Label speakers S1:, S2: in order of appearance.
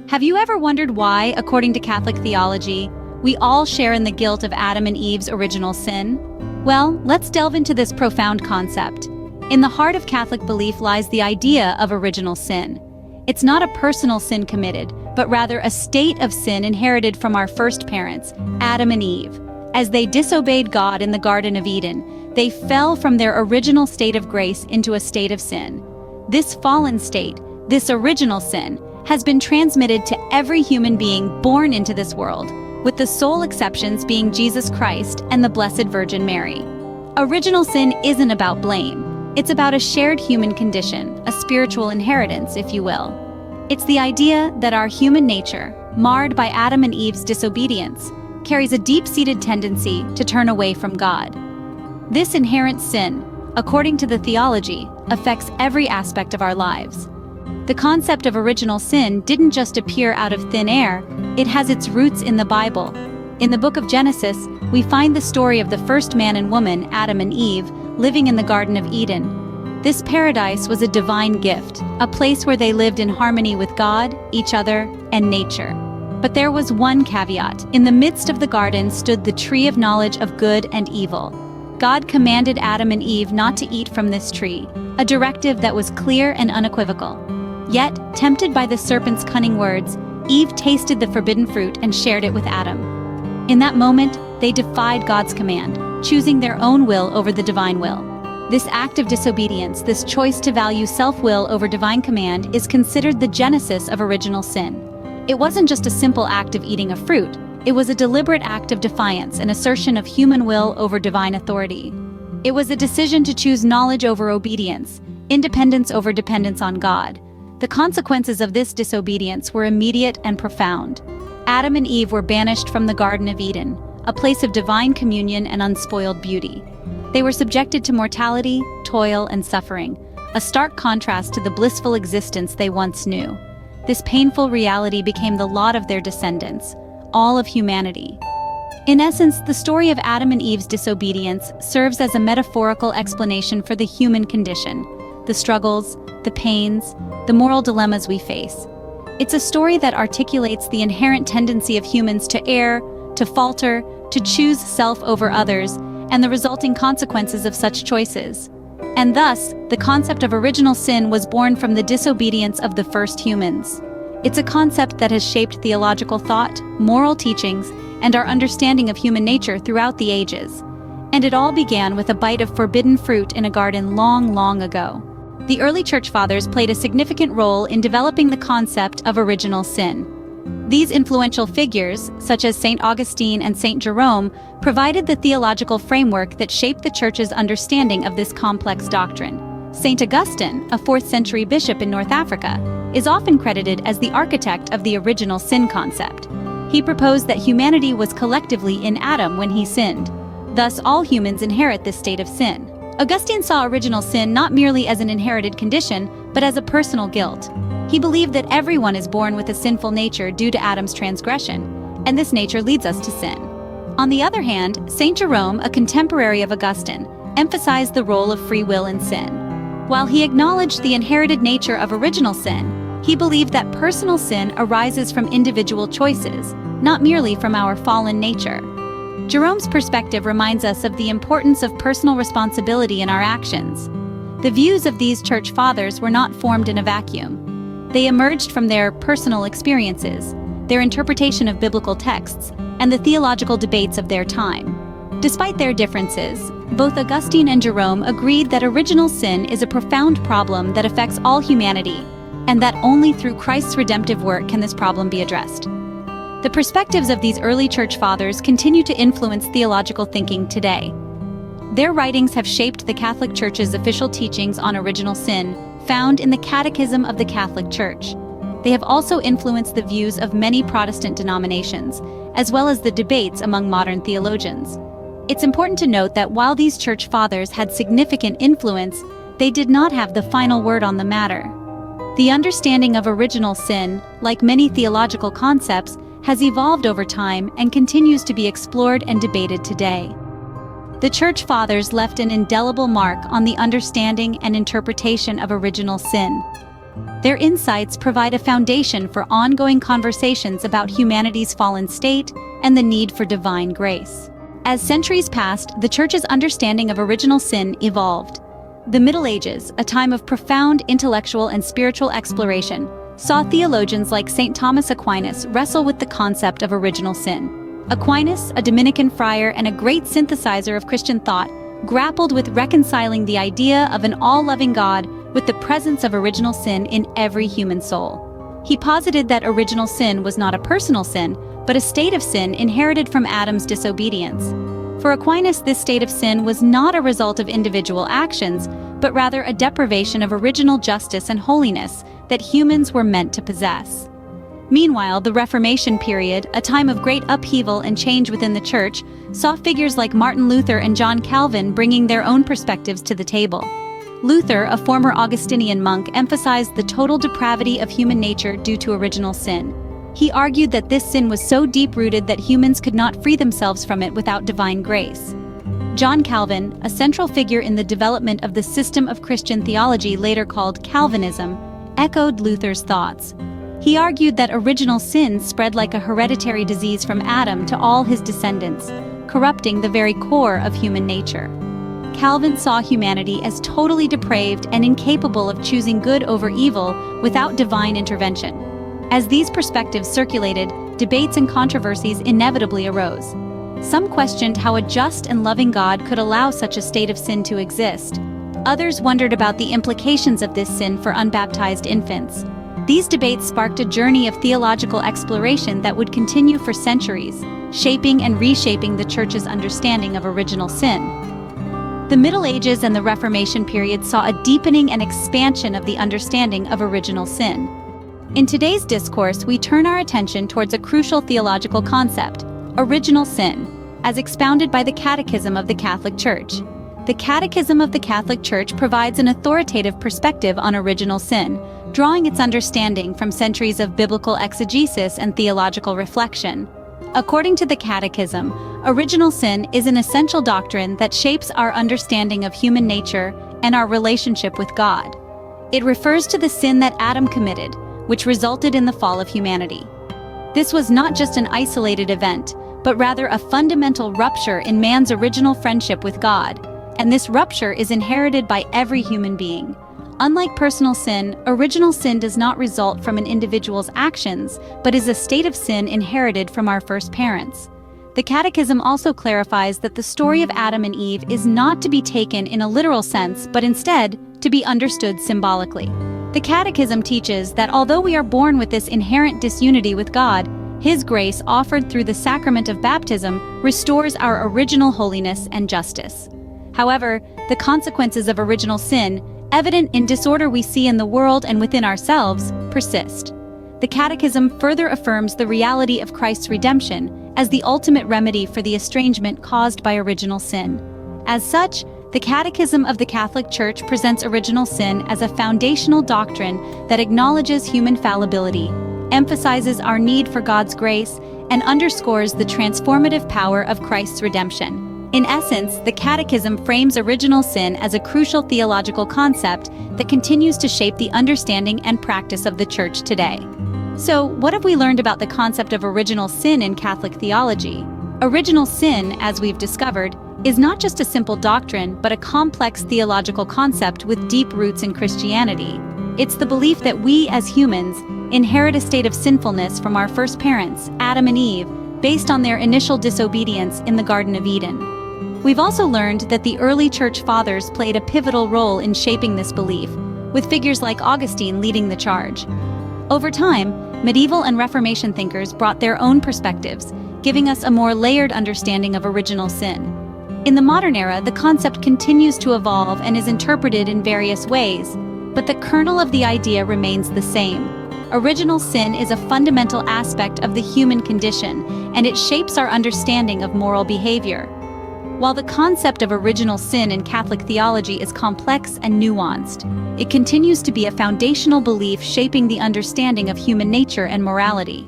S1: Have you ever wondered why, according to Catholic theology, we all share in the guilt of Adam and Eve's original sin? Well, let's delve into this profound concept. In the heart of Catholic belief lies the idea of original sin. It's not a personal sin committed, but rather a state of sin inherited from our first parents, Adam and Eve. As they disobeyed God in the Garden of Eden, they fell from their original state of grace into a state of sin. This fallen state, this original sin, has been transmitted to every human being born into this world, with the sole exceptions being Jesus Christ and the Blessed Virgin Mary. Original sin isn't about blame. It's about a shared human condition, a spiritual inheritance, if you will. It's the idea that our human nature, marred by Adam and Eve's disobedience, carries a deep-seated tendency to turn away from God. This inherent sin, according to the theology, affects every aspect of our lives. The concept of original sin didn't just appear out of thin air, it has its roots in the Bible. In the book of Genesis, we find the story of the first man and woman, Adam and Eve, living in the Garden of Eden. This paradise was a divine gift, a place where they lived in harmony with God, each other, and nature. But there was one caveat. In the midst of the garden stood the tree of knowledge of good and evil. God commanded Adam and Eve not to eat from this tree, a directive that was clear and unequivocal. Yet, tempted by the serpent's cunning words, Eve tasted the forbidden fruit and shared it with Adam. In that moment, they defied God's command, choosing their own will over the divine will. This act of disobedience, this choice to value self-will over divine command, is considered the genesis of original sin. It wasn't just a simple act of eating a fruit, it was a deliberate act of defiance, an assertion of human will over divine authority. It was a decision to choose knowledge over obedience, independence over dependence on God. The consequences of this disobedience were immediate and profound. Adam and Eve were banished from the Garden of Eden, a place of divine communion and unspoiled beauty. They were subjected to mortality, toil, and suffering, a stark contrast to the blissful existence they once knew. This painful reality became the lot of their descendants, all of humanity. In essence, the story of Adam and Eve's disobedience serves as a metaphorical explanation for the human condition, the struggles, the pains, the moral dilemmas we face. It's a story that articulates the inherent tendency of humans to err, to falter, to choose self over others, and the resulting consequences of such choices. And thus, the concept of original sin was born from the disobedience of the first humans. It's a concept that has shaped theological thought, moral teachings, and our understanding of human nature throughout the ages. And it all began with a bite of forbidden fruit in a garden long, long ago. The early church fathers played a significant role in developing the concept of original sin. These influential figures, such as St. Augustine and St. Jerome, provided the theological framework that shaped the Church's understanding of this complex doctrine. St. Augustine, a 4th century bishop in North Africa, is often credited as the architect of the original sin concept. He proposed that humanity was collectively in Adam when he sinned. Thus, all humans inherit this state of sin. Augustine saw original sin not merely as an inherited condition, but as a personal guilt. He believed that everyone is born with a sinful nature due to Adam's transgression, and this nature leads us to sin. On the other hand, St. Jerome, a contemporary of Augustine, emphasized the role of free will in sin. While he acknowledged the inherited nature of original sin, he believed that personal sin arises from individual choices, not merely from our fallen nature. Jerome's perspective reminds us of the importance of personal responsibility in our actions. The views of these church fathers were not formed in a vacuum. They emerged from their personal experiences, their interpretation of biblical texts, and the theological debates of their time. Despite their differences, both Augustine and Jerome agreed that original sin is a profound problem that affects all humanity, and that only through Christ's redemptive work can this problem be addressed. The perspectives of these early church fathers continue to influence theological thinking today. Their writings have shaped the Catholic Church's official teachings on original sin, found in the Catechism of the Catholic Church. They have also influenced the views of many Protestant denominations, as well as the debates among modern theologians. It's important to note that while these church fathers had significant influence, they did not have the final word on the matter. The understanding of original sin, like many theological concepts, has evolved over time and continues to be explored and debated today. The Church Fathers left an indelible mark on the understanding and interpretation of original sin. Their insights provide a foundation for ongoing conversations about humanity's fallen state and the need for divine grace. As centuries passed, the Church's understanding of original sin evolved. The Middle Ages, a time of profound intellectual and spiritual exploration, saw theologians like St. Thomas Aquinas wrestle with the concept of original sin. Aquinas, a Dominican friar and a great synthesizer of Christian thought, grappled with reconciling the idea of an all-loving God with the presence of original sin in every human soul. He posited that original sin was not a personal sin, but a state of sin inherited from Adam's disobedience. For Aquinas, this state of sin was not a result of individual actions, but rather a deprivation of original justice and holiness that humans were meant to possess. Meanwhile, the Reformation period, a time of great upheaval and change within the Church, saw figures like Martin Luther and John Calvin bringing their own perspectives to the table. Luther, a former Augustinian monk, emphasized the total depravity of human nature due to original sin. He argued that this sin was so deep-rooted that humans could not free themselves from it without divine grace. John Calvin, a central figure in the development of the system of Christian theology later called Calvinism, echoed Luther's thoughts. He argued that original sin spread like a hereditary disease from Adam to all his descendants, corrupting the very core of human nature. Calvin saw humanity as totally depraved and incapable of choosing good over evil without divine intervention. As these perspectives circulated, debates and controversies inevitably arose. Some questioned how a just and loving God could allow such a state of sin to exist. Others wondered about the implications of this sin for unbaptized infants. These debates sparked a journey of theological exploration that would continue for centuries, shaping and reshaping the Church's understanding of original sin. The Middle Ages and the Reformation period saw a deepening and expansion of the understanding of original sin. In today's discourse, we turn our attention towards a crucial theological concept, original sin, as expounded by the Catechism of the Catholic Church. The Catechism of the Catholic Church provides an authoritative perspective on original sin, drawing its understanding from centuries of biblical exegesis and theological reflection. According to the Catechism, original sin is an essential doctrine that shapes our understanding of human nature and our relationship with God. It refers to the sin that Adam committed, which resulted in the fall of humanity. This was not just an isolated event, but rather a fundamental rupture in man's original friendship with God, and this rupture is inherited by every human being. Unlike personal sin, original sin does not result from an individual's actions, but is a state of sin inherited from our first parents. The Catechism also clarifies that the story of Adam and Eve is not to be taken in a literal sense, but instead to be understood symbolically. The Catechism teaches that although we are born with this inherent disunity with God, His grace offered through the sacrament of baptism restores our original holiness and justice. However, the consequences of original sin, evident in disorder we see in the world and within ourselves, persist. The Catechism further affirms the reality of Christ's redemption as the ultimate remedy for the estrangement caused by original sin. As such, the Catechism of the Catholic Church presents original sin as a foundational doctrine that acknowledges human fallibility, emphasizes our need for God's grace, and underscores the transformative power of Christ's redemption. In essence, the Catechism frames original sin as a crucial theological concept that continues to shape the understanding and practice of the Church today. So, what have we learned about the concept of original sin in Catholic theology? Original sin, as we've discovered, is not just a simple doctrine, but a complex theological concept with deep roots in Christianity. It's the belief that we, as humans, inherit a state of sinfulness from our first parents, Adam and Eve, based on their initial disobedience in the Garden of Eden. We've also learned that the early Church Fathers played a pivotal role in shaping this belief, with figures like Augustine leading the charge. Over time, medieval and Reformation thinkers brought their own perspectives, giving us a more layered understanding of original sin. In the modern era, the concept continues to evolve and is interpreted in various ways, but the kernel of the idea remains the same. Original sin is a fundamental aspect of the human condition, and it shapes our understanding of moral behavior. While the concept of original sin in Catholic theology is complex and nuanced, it continues to be a foundational belief shaping the understanding of human nature and morality.